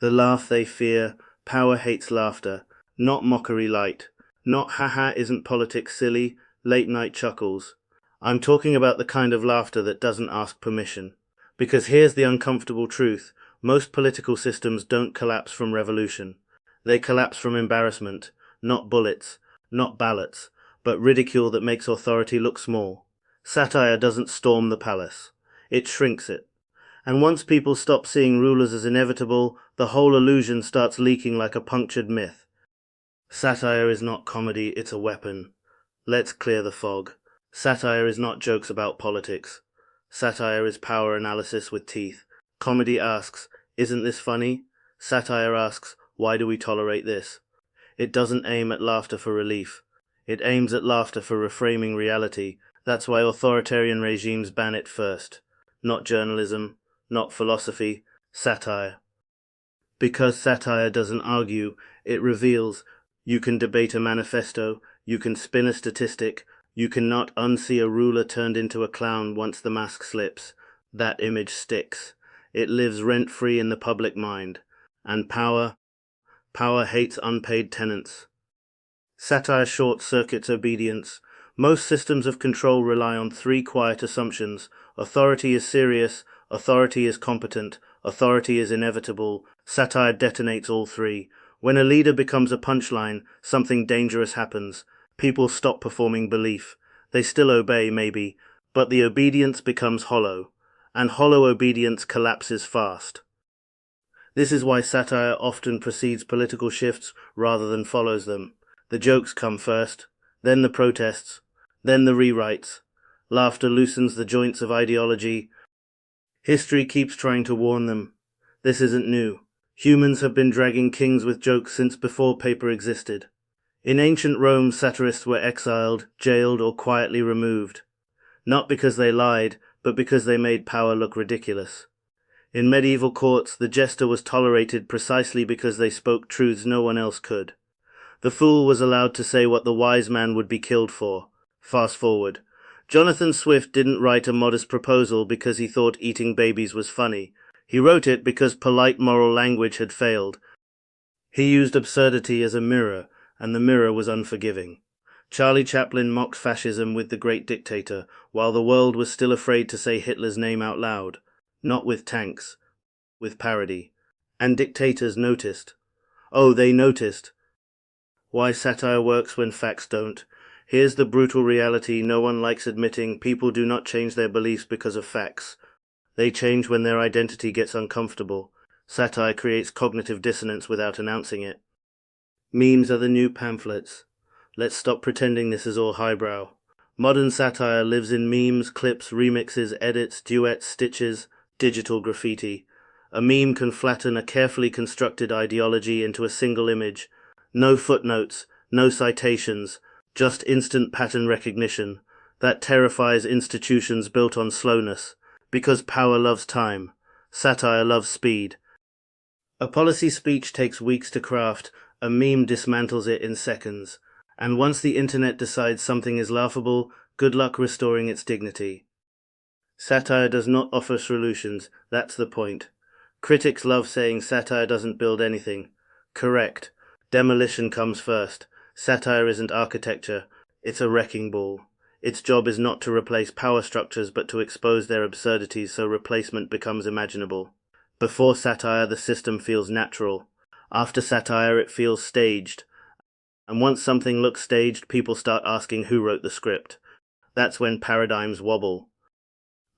The laugh they fear, power hates laughter, not mockery light, not haha isn't politics silly, late night chuckles. I'm talking about the kind of laughter that doesn't ask permission. Because here's the uncomfortable truth, most political systems don't collapse from revolution. They collapse from embarrassment, not bullets, not ballots, but ridicule that makes authority look small. Satire doesn't storm the palace. It shrinks it. And once people stop seeing rulers as inevitable, the whole illusion starts leaking like a punctured myth. Satire is not comedy, it's a weapon. Let's clear the fog. Satire is not jokes about politics. Satire is power analysis with teeth. Comedy asks, isn't this funny? Satire asks, why do we tolerate this? It doesn't aim at laughter for relief. It aims at laughter for reframing reality. That's why authoritarian regimes ban it first. Not journalism, not philosophy, satire. Because satire doesn't argue, it reveals. You can debate a manifesto, you can spin a statistic, you cannot unsee a ruler turned into a clown once the mask slips. That image sticks. It lives rent-free in the public mind. And power hates unpaid tenants. Satire short-circuits obedience. Most systems of control rely on three quiet assumptions. Authority is serious, authority is competent, authority is inevitable. Satire detonates all three. When a leader becomes a punchline, something dangerous happens. People stop performing belief. They still obey, maybe, but the obedience becomes hollow, and hollow obedience collapses fast. This is why satire often precedes political shifts rather than follows them. The jokes come first, then the protests, then the rewrites. Laughter loosens the joints of ideology. History keeps trying to warn them. This isn't new. Humans have been dragging kings with jokes since before paper existed. In ancient Rome, satirists were exiled, jailed, or quietly removed. Not because they lied, but because they made power look ridiculous. In medieval courts, the jester was tolerated precisely because they spoke truths no one else could. The fool was allowed to say what the wise man would be killed for. Fast forward. Jonathan Swift didn't write a modest proposal because he thought eating babies was funny. He wrote it because polite moral language had failed. He used absurdity as a mirror, and the mirror was unforgiving. Charlie Chaplin mocked fascism with The Great Dictator, while the world was still afraid to say Hitler's name out loud. Not with tanks, with parody. And dictators noticed. Oh, they noticed. Why satire works when facts don't. Here's the brutal reality no one likes admitting. People do not change their beliefs because of facts. They change when their identity gets uncomfortable. Satire creates cognitive dissonance without announcing it. Memes are the new pamphlets. Let's stop pretending this is all highbrow. Modern satire lives in memes, clips, remixes, edits, duets, stitches, digital graffiti. A meme can flatten a carefully constructed ideology into a single image. No footnotes, no citations, just instant pattern recognition. That terrifies institutions built on slowness. Because power loves time. Satire loves speed. A policy speech takes weeks to craft. A meme dismantles it in seconds. And once the internet decides something is laughable, good luck restoring its dignity. Satire does not offer solutions, that's the point. Critics love saying satire doesn't build anything. Correct. Demolition comes first. Satire isn't architecture, it's a wrecking ball. Its job is not to replace power structures but to expose their absurdities so replacement becomes imaginable. Before satire, the system feels natural. After satire, it feels staged. And once something looks staged, people start asking who wrote the script. That's when paradigms wobble.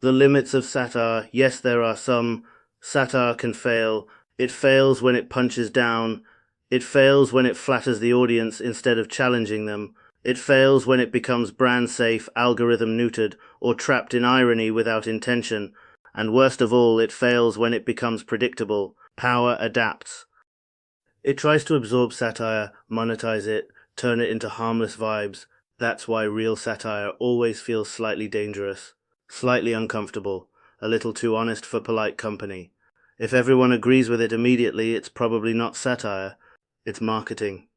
The limits of satire, yes, there are some. Satire can fail. It fails when it punches down. It fails when it flatters the audience instead of challenging them. It fails when it becomes brand safe, algorithm neutered, or trapped in irony without intention. And worst of all, it fails when it becomes predictable. Power adapts. It tries to absorb satire, monetize it, turn it into harmless vibes. That's why real satire always feels slightly dangerous, slightly uncomfortable, a little too honest for polite company. If everyone agrees with it immediately, it's probably not satire, it's marketing.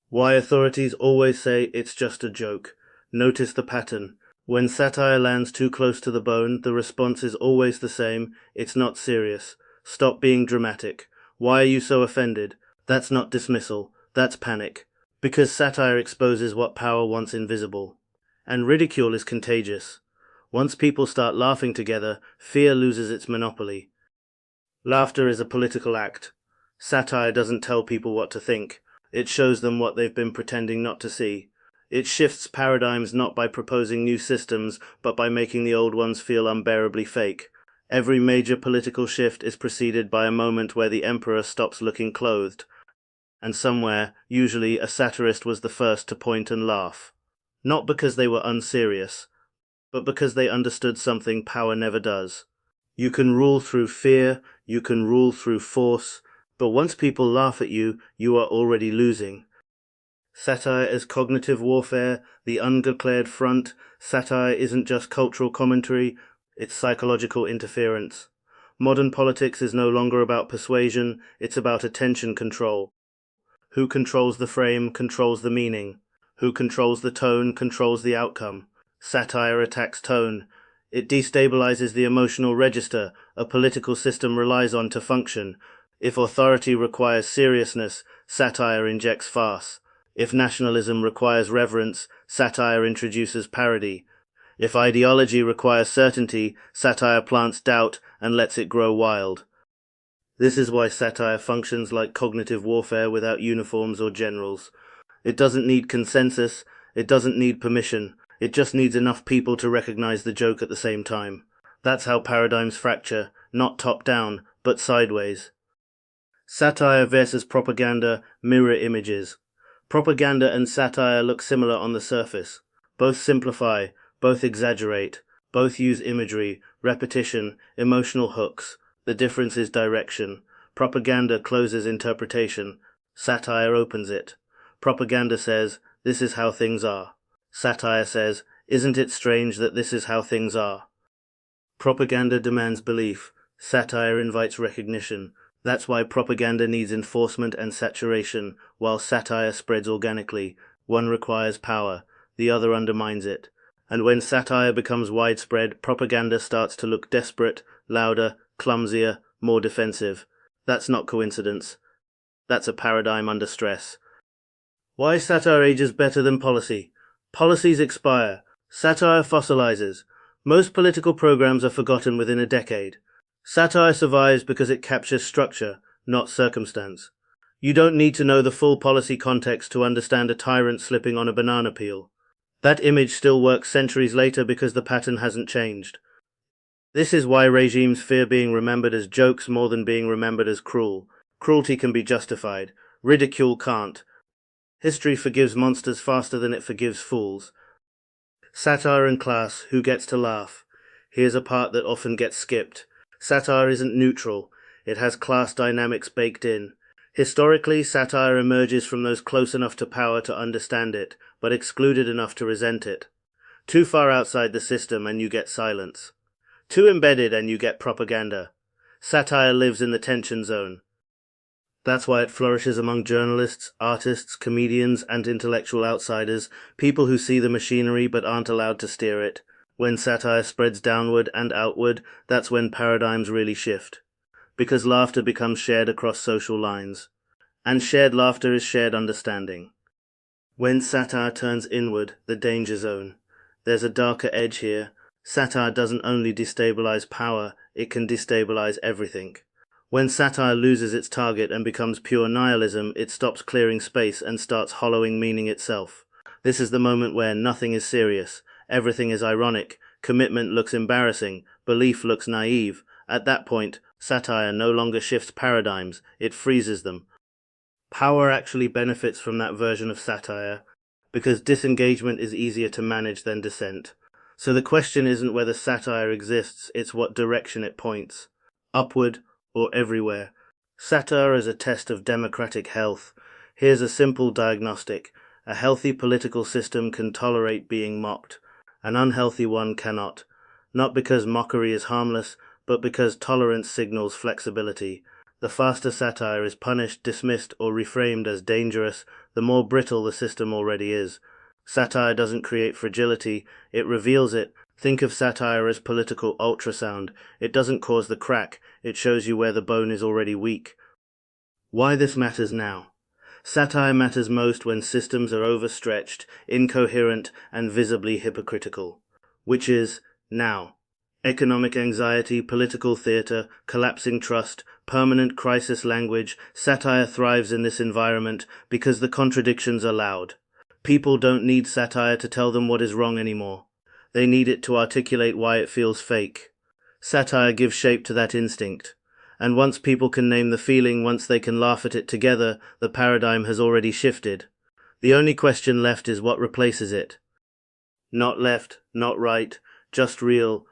Why authorities always say it's just a joke. Notice the pattern. When satire lands too close to the bone, the response is always the same. It's not serious. Stop being dramatic. Why are you so offended? That's not dismissal, that's panic. Because satire exposes what power wants invisible. And ridicule is contagious. Once people start laughing together, fear loses its monopoly. Laughter is a political act. Satire doesn't tell people what to think. It shows them what they've been pretending not to see. It shifts paradigms not by proposing new systems, but by making the old ones feel unbearably fake. Every major political shift is preceded by a moment where the emperor stops looking clothed. And somewhere, usually, a satirist was the first to point and laugh. Not because they were unserious, but because they understood something power never does. You can rule through fear, you can rule through force, but once people laugh at you, you are already losing. Satire is cognitive warfare, the undeclared front. Satire isn't just cultural commentary, it's psychological interference. Modern politics is no longer about persuasion, it's about attention control. Who controls the frame controls the meaning. Who controls the tone controls the outcome. Satire attacks tone. It destabilizes the emotional register a political system relies on to function. If authority requires seriousness, satire injects farce. If nationalism requires reverence, satire introduces parody. If ideology requires certainty, satire plants doubt and lets it grow wild. This is why satire functions like cognitive warfare without uniforms or generals. It doesn't need consensus, it doesn't need permission, it just needs enough people to recognize the joke at the same time. That's how paradigms fracture, not top-down, but sideways. Satire versus propaganda, mirror images. Propaganda and satire look similar on the surface. Both simplify, both exaggerate, both use imagery, repetition, emotional hooks. The difference is direction. Propaganda closes interpretation. Satire opens it. Propaganda says, this is how things are. Satire says, isn't it strange that this is how things are? Propaganda demands belief. Satire invites recognition. That's why propaganda needs enforcement and saturation, while satire spreads organically. One requires power, the other undermines it. And when satire becomes widespread, propaganda starts to look desperate, louder, clumsier, more defensive. That's not coincidence. That's a paradigm under stress. Why satire ages better than policy? Policies expire. Satire fossilizes. Most political programs are forgotten within a decade. Satire survives because it captures structure, not circumstance. You don't need to know the full policy context to understand a tyrant slipping on a banana peel. That image still works centuries later because the pattern hasn't changed. This is why regimes fear being remembered as jokes more than being remembered as cruel. Cruelty can be justified. Ridicule can't. History forgives monsters faster than it forgives fools. Satire and class, who gets to laugh? Here's a part that often gets skipped. Satire isn't neutral. It has class dynamics baked in. Historically, satire emerges from those close enough to power to understand it, but excluded enough to resent it. Too far outside the system and you get silence. Too embedded and you get propaganda. Satire lives in the tension zone. That's why it flourishes among journalists, artists, comedians, and intellectual outsiders, people who see the machinery but aren't allowed to steer it. When satire spreads downward and outward, that's when paradigms really shift. Because laughter becomes shared across social lines. And shared laughter is shared understanding. When satire turns inward, the danger zone. There's a darker edge here. Satire doesn't only destabilize power, it can destabilize everything. When satire loses its target and becomes pure nihilism, it stops clearing space and starts hollowing meaning itself. This is the moment where nothing is serious, everything is ironic, commitment looks embarrassing, belief looks naive. At that point, satire no longer shifts paradigms, it freezes them. Power actually benefits from that version of satire, because disengagement is easier to manage than dissent. So the question isn't whether satire exists, it's what direction it points. Upward or everywhere. Satire is a test of democratic health. Here's a simple diagnostic. A healthy political system can tolerate being mocked. An unhealthy one cannot. Not because mockery is harmless, but because tolerance signals flexibility. The faster satire is punished, dismissed, or reframed as dangerous, the more brittle the system already is. Satire doesn't create fragility, it reveals it. Think of satire as political ultrasound. It doesn't cause the crack, it shows you where the bone is already weak. Why this matters now. Satire matters most when systems are overstretched, incoherent, and visibly hypocritical. Which is now. Economic anxiety, political theatre, collapsing trust, permanent crisis language, satire thrives in this environment because the contradictions are loud. People don't need satire to tell them what is wrong anymore. They need it to articulate why it feels fake. Satire gives shape to that instinct. And once people can name the feeling, once they can laugh at it together, the paradigm has already shifted. The only question left is what replaces it. Not left, not right, just real,